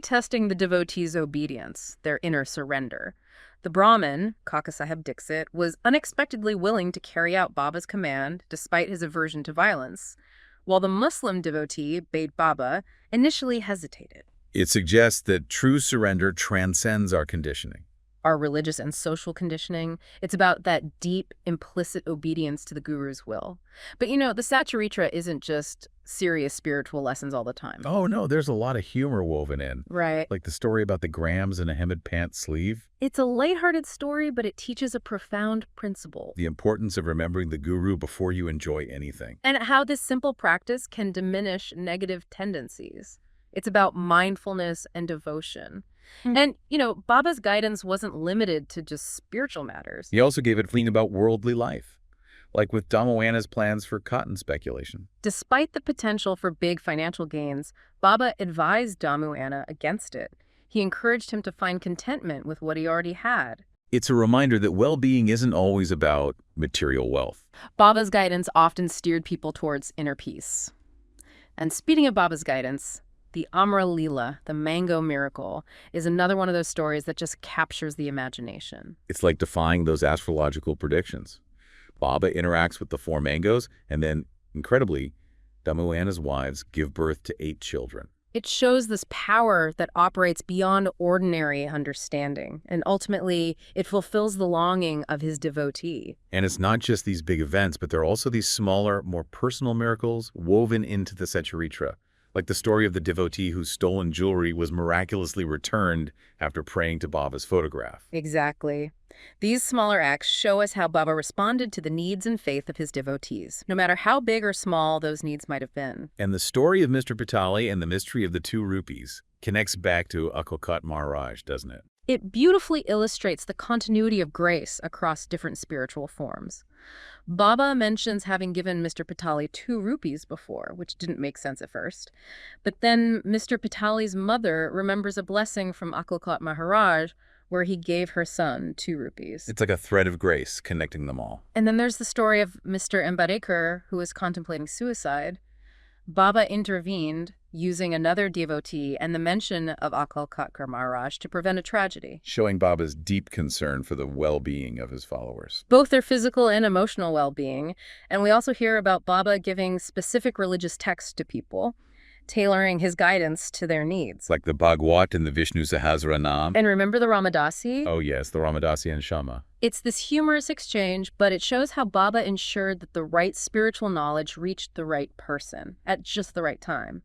testing the devotees' obedience, their inner surrender. The Brahmin, Kakasaheb Dixit, was unexpectedly willing to carry out Baba's command despite his aversion to violence, while the Muslim devotee, Bait Baba, initially hesitated. It suggests that true surrender transcends our conditioning. Our religious and social conditioning, it's about that deep, implicit obedience to the guru's will. But the Satcharitra isn't just serious spiritual lessons all the time. Oh, no, there's a lot of humor woven in. Right. Like the story about the grams in a hemmed pants sleeve. It's a lighthearted story, but it teaches a profound principle. The importance of remembering the guru before you enjoy anything. And how this simple practice can diminish negative tendencies. It's about mindfulness and devotion. And, Baba's guidance wasn't limited to just spiritual matters. He also gave it feeling about worldly life, like with Damoana's plans for cotton speculation. Despite the potential for big financial gains, Baba advised Damoana against it. He encouraged him to find contentment with what he already had. It's a reminder that well-being isn't always about material wealth. Baba's guidance often steered people towards inner peace. And speaking of Baba's guidance, the Amra Leela, the mango miracle, is another one of those stories that just captures the imagination. It's like defying those astrological predictions. Baba interacts with the 4 mangoes, and then, incredibly, Damoana's wives give birth to 8 children. It shows this power that operates beyond ordinary understanding, and ultimately, it fulfills the longing of his devotee. And it's not just these big events, but there are also these smaller, more personal miracles woven into the Satcharitra. Like the story of the devotee whose stolen jewelry was miraculously returned after praying to Baba's photograph. Exactly. These smaller acts show us how Baba responded to the needs and faith of his devotees, no matter how big or small those needs might have been. And the story of Mr. Pitali and the mystery of the 2 rupees connects back to Akalkat Maharaj, doesn't it? It beautifully illustrates the continuity of grace across different spiritual forms. Baba mentions having given Mr. Pitali 2 rupees before, which didn't make sense at first. But then Mr. Pitali's mother remembers a blessing from Akalkat Maharaj where he gave her son 2 rupees. It's like a thread of grace connecting them all. And then there's the story of Mr. Ambarekar, who was contemplating suicide. Baba intervened using another devotee and the mention of Akalkat Maharaj to prevent a tragedy. Showing Baba's deep concern for the well-being of his followers. Both their physical and emotional well-being. And we also hear about Baba giving specific religious texts to people, tailoring his guidance to their needs. Like the Bhagwat and the Vishnu Sahasranam. And remember the Ramadasi? Oh yes, the Ramadasi and Shama. It's this humorous exchange, but it shows how Baba ensured that the right spiritual knowledge reached the right person at just the right time.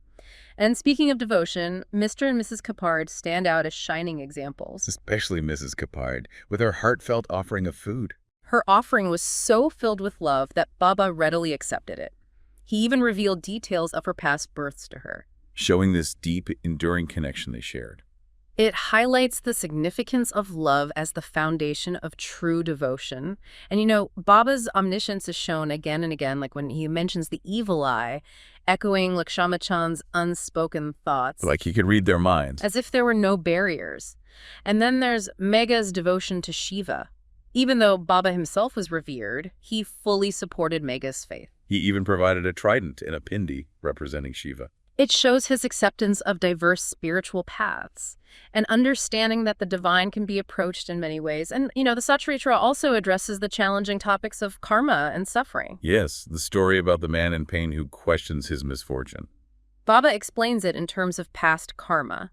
And speaking of devotion, Mr. and Mrs. Kapard stand out as shining examples. Especially Mrs. Kapard, with her heartfelt offering of food. Her offering was so filled with love that Baba readily accepted it. He even revealed details of her past births to her, showing this deep, enduring connection they shared. It highlights the significance of love as the foundation of true devotion. And Baba's omniscience is shown again and again, like when he mentions the evil eye, echoing Lakshamachand's unspoken thoughts. Like he could read their minds. As if there were no barriers. And then there's Megha's devotion to Shiva. Even though Baba himself was revered, he fully supported Megha's faith. He even provided a trident and a pindi representing Shiva. It shows his acceptance of diverse spiritual paths, and understanding that the divine can be approached in many ways. And, the Satcharitra also addresses the challenging topics of karma and suffering. Yes, the story about the man in pain who questions his misfortune. Baba explains it in terms of past karma.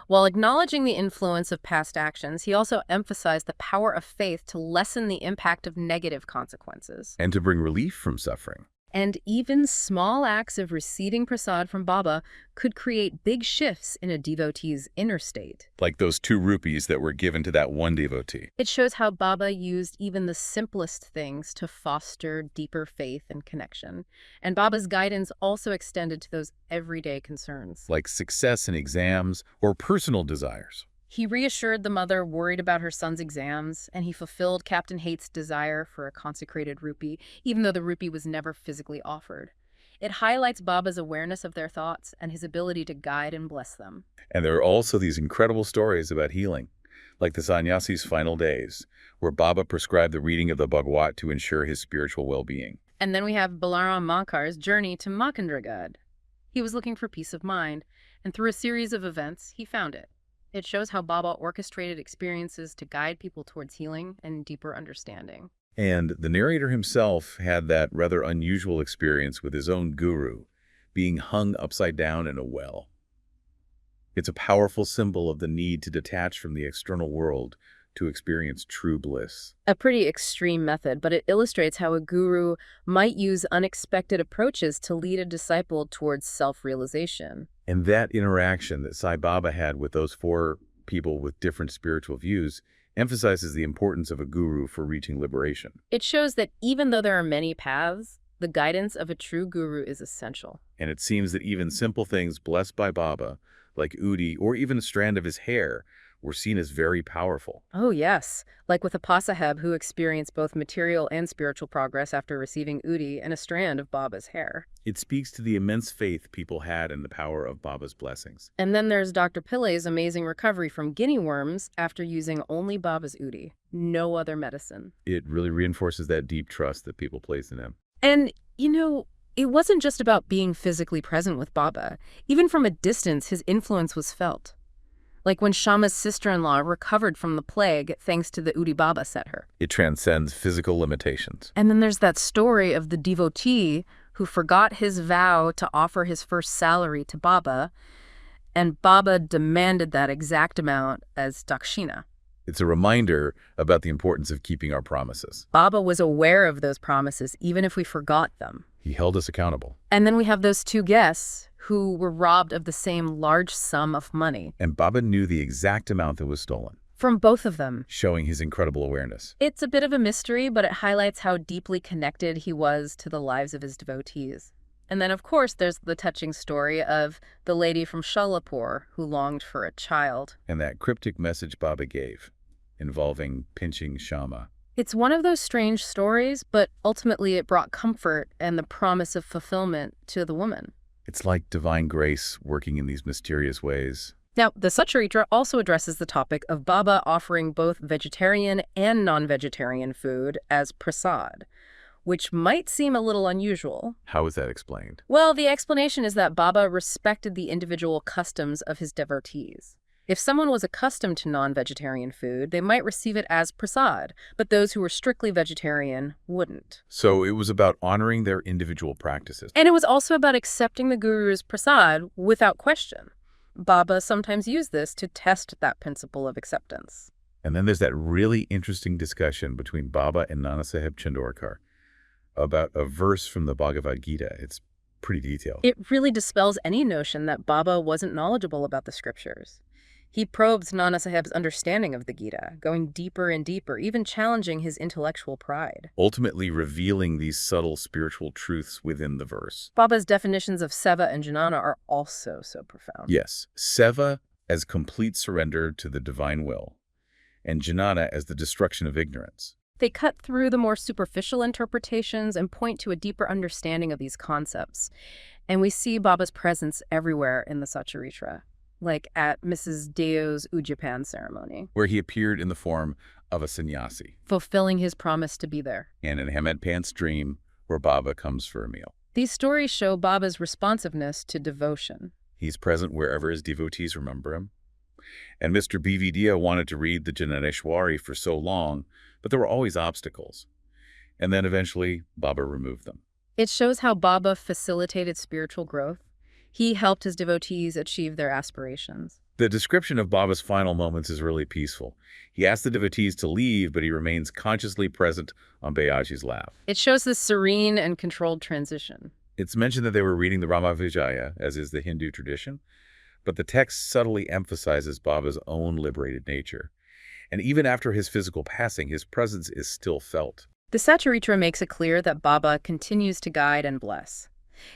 While acknowledging the influence of past actions, he also emphasized the power of faith to lessen the impact of negative consequences. And to bring relief from suffering. And even small acts of receiving prasad from Baba could create big shifts in a devotee's inner state. Like those 2 rupees that were given to that one devotee. It shows how Baba used even the simplest things to foster deeper faith and connection. And Baba's guidance also extended to those everyday concerns. Like success in exams or personal desires. He reassured the mother worried about her son's exams, and he fulfilled Captain Hate's desire for a consecrated rupee, even though the rupee was never physically offered. It highlights Baba's awareness of their thoughts and his ability to guide and bless them. And there are also these incredible stories about healing, like the sannyasi's final days, where Baba prescribed the reading of the Bhagwat to ensure his spiritual well-being. And then we have Balaram Mankar's journey to Makandragad. He was looking for peace of mind, And through a series of events, he found it. It shows how Baba orchestrated experiences to guide people towards healing and deeper understanding. And the narrator himself had that rather unusual experience with his own guru, being hung upside down in a well. It's a powerful symbol of the need to detach from the external world to experience true bliss. A pretty extreme method, but it illustrates how a guru might use unexpected approaches to lead a disciple towards self-realization. And that interaction that Sai Baba had with those four people with different spiritual views emphasizes the importance of a guru for reaching liberation. It shows that even though there are many paths, the guidance of a true guru is essential. And it seems that even simple things blessed by Baba, like Udi or even a strand of his hair, were seen as very powerful. Oh, yes. Like with Apasaheb, who experienced both material and spiritual progress after receiving Udi and a strand of Baba's hair. It speaks to the immense faith people had in the power of Baba's blessings. And then there's Dr. Pillai's amazing recovery from guinea worms after using only Baba's Udi, no other medicine. It really reinforces that deep trust that people place in him. And, it wasn't just about being physically present with Baba. Even from a distance, his influence was felt. Like when Shama's sister-in-law recovered from the plague thanks to the Udi Baba set her. It transcends physical limitations. And then there's that story of the devotee who forgot his vow to offer his first salary to Baba, and Baba demanded that exact amount as dakshina. It's a reminder about the importance of keeping our promises. Baba was aware of those promises, even if we forgot them. He held us accountable. And then we have those two guests who were robbed of the same large sum of money. And Baba knew the exact amount that was stolen, From both of them. showing his incredible awareness. It's a bit of a mystery, but it highlights how deeply connected he was to the lives of his devotees. And then, of course, there's the touching story of the lady from Sholapur who longed for a child. And that cryptic message Baba gave, involving pinching Shama. It's one of those strange stories, but ultimately it brought comfort and the promise of fulfillment to the woman. It's like divine grace working in these mysterious ways. Now, the Satcharitra also addresses the topic of Baba offering both vegetarian and non-vegetarian food as prasad, which might seem a little unusual. How is that explained? Well, the explanation is that Baba respected the individual customs of his devotees. If someone was accustomed to non-vegetarian food, they might receive it as prasad, but those who were strictly vegetarian wouldn't. So it was about honoring their individual practices. And it was also about accepting the guru's prasad without question. Baba sometimes used this to test that principle of acceptance. And then there's that really interesting discussion between Baba and Nanasaheb Chandorkar about a verse from the Bhagavad Gita. It's pretty detailed. It really dispels any notion that Baba wasn't knowledgeable about the scriptures. He probes Nana Saheb's understanding of the Gita, going deeper and deeper, even challenging his intellectual pride. Ultimately revealing these subtle spiritual truths within the verse. Baba's definitions of seva and jnana are also so profound. Yes, seva as complete surrender to the divine will, and jnana as the destruction of ignorance. They cut through the more superficial interpretations and point to a deeper understanding of these concepts. And we see Baba's presence everywhere in the Satcharitra, like at Mrs. Deo's Ujjapan ceremony, where he appeared in the form of a sannyasi, fulfilling his promise to be there. And in Hamed Pant's dream, where Baba comes for a meal. These stories show Baba's responsiveness to devotion. He's present wherever his devotees remember him. And Mr. BVDA wanted to read the Jananeshwari for so long, but there were always obstacles. And then eventually, Baba removed them. It shows how Baba facilitated spiritual growth. He helped his devotees achieve their aspirations. The description of Baba's final moments is really peaceful. He asks the devotees to leave, but he remains consciously present on Bayaji's lap. It shows this serene and controlled transition. It's mentioned that they were reading the Rama Vijaya, as is the Hindu tradition, but the text subtly emphasizes Baba's own liberated nature. And even after his physical passing, his presence is still felt. The Satcharitra makes it clear that Baba continues to guide and bless.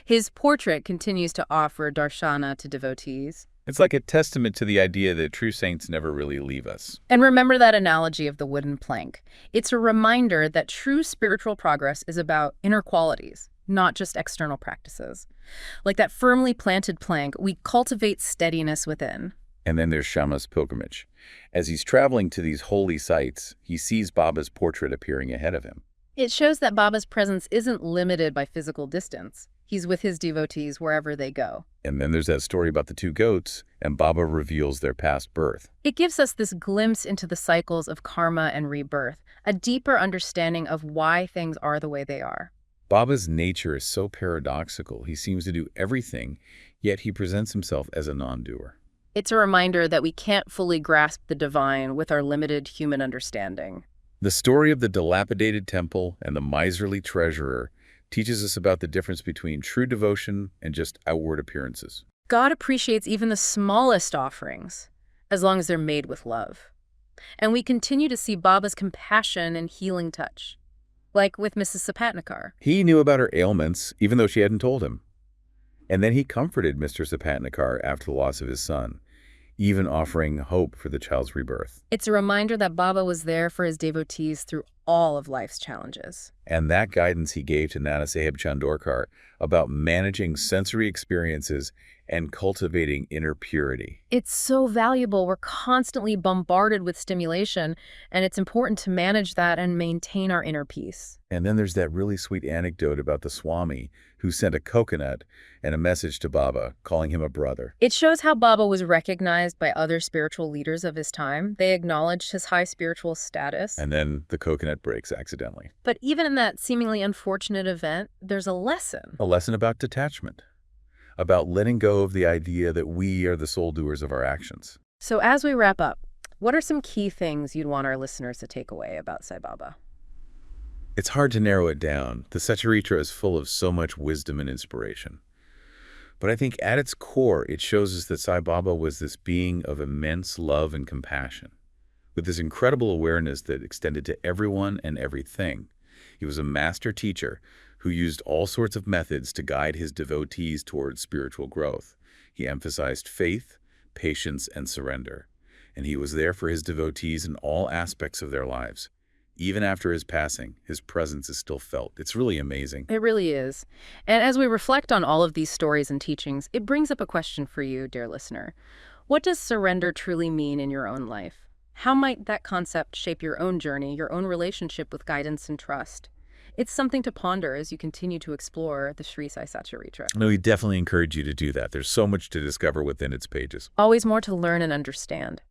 His portrait continues to offer darshana to devotees. It's like a testament to the idea that true saints never really leave us. And remember that analogy of the wooden plank. It's a reminder that true spiritual progress is about inner qualities, not just external practices. Like that firmly planted plank, we cultivate steadiness within. And then there's Shama's pilgrimage. As he's traveling to these holy sites, he sees Baba's portrait appearing ahead of him. It shows that Baba's presence isn't limited by physical distance. He's with his devotees wherever they go. And then there's that story about the two goats, and Baba reveals their past birth. It gives us this glimpse into the cycles of karma and rebirth, a deeper understanding of why things are the way they are. Baba's nature is so paradoxical. He seems to do everything, yet he presents himself as a non-doer. It's a reminder that we can't fully grasp the divine with our limited human understanding. The story of the dilapidated temple and the miserly treasurer teaches us about the difference between true devotion and just outward appearances. God appreciates even the smallest offerings, as long as they're made with love. And we continue to see Baba's compassion and healing touch, like with Mrs. Sapatnikar. He knew about her ailments, even though she hadn't told him. And then he comforted Mr. Sapatnikar after the loss of his son, even offering hope for the child's rebirth. It's a reminder that Baba was there for his devotees through all of life's challenges. And that guidance he gave to Nana Sahib Chandorkar about managing sensory experiences and cultivating inner purity. It's so valuable. We're constantly bombarded with stimulation, and it's important to manage that and maintain our inner peace. And then there's that really sweet anecdote about the Swami who sent a coconut and a message to Baba, calling him a brother. It shows how Baba was recognized by other spiritual leaders of his time. They acknowledged his high spiritual status. And then the coconut breaks accidentally. But even in that seemingly unfortunate event, there's a lesson. A lesson about detachment, about letting go of the idea that we are the sole doers of our actions. So as we wrap up, what are some key things you'd want our listeners to take away about Sai Baba? It's hard to narrow it down. The Satcharitra is full of so much wisdom and inspiration. But I think at its core, it shows us that Sai Baba was this being of immense love and compassion, with this incredible awareness that extended to everyone and everything. He was a master teacher who used all sorts of methods to guide his devotees towards spiritual growth. He emphasized faith, patience, and surrender. And he was there for his devotees in all aspects of their lives. Even after his passing, his presence is still felt. It's really amazing. It really is. And as we reflect on all of these stories and teachings, it brings up a question for you, dear listener. What does surrender truly mean in your own life? How might that concept shape your own journey, your own relationship with guidance and trust? It's something to ponder as you continue to explore the Shree Sai Satcharitra. No, we definitely encourage you to do that. There's so much to discover within its pages. Always more to learn and understand.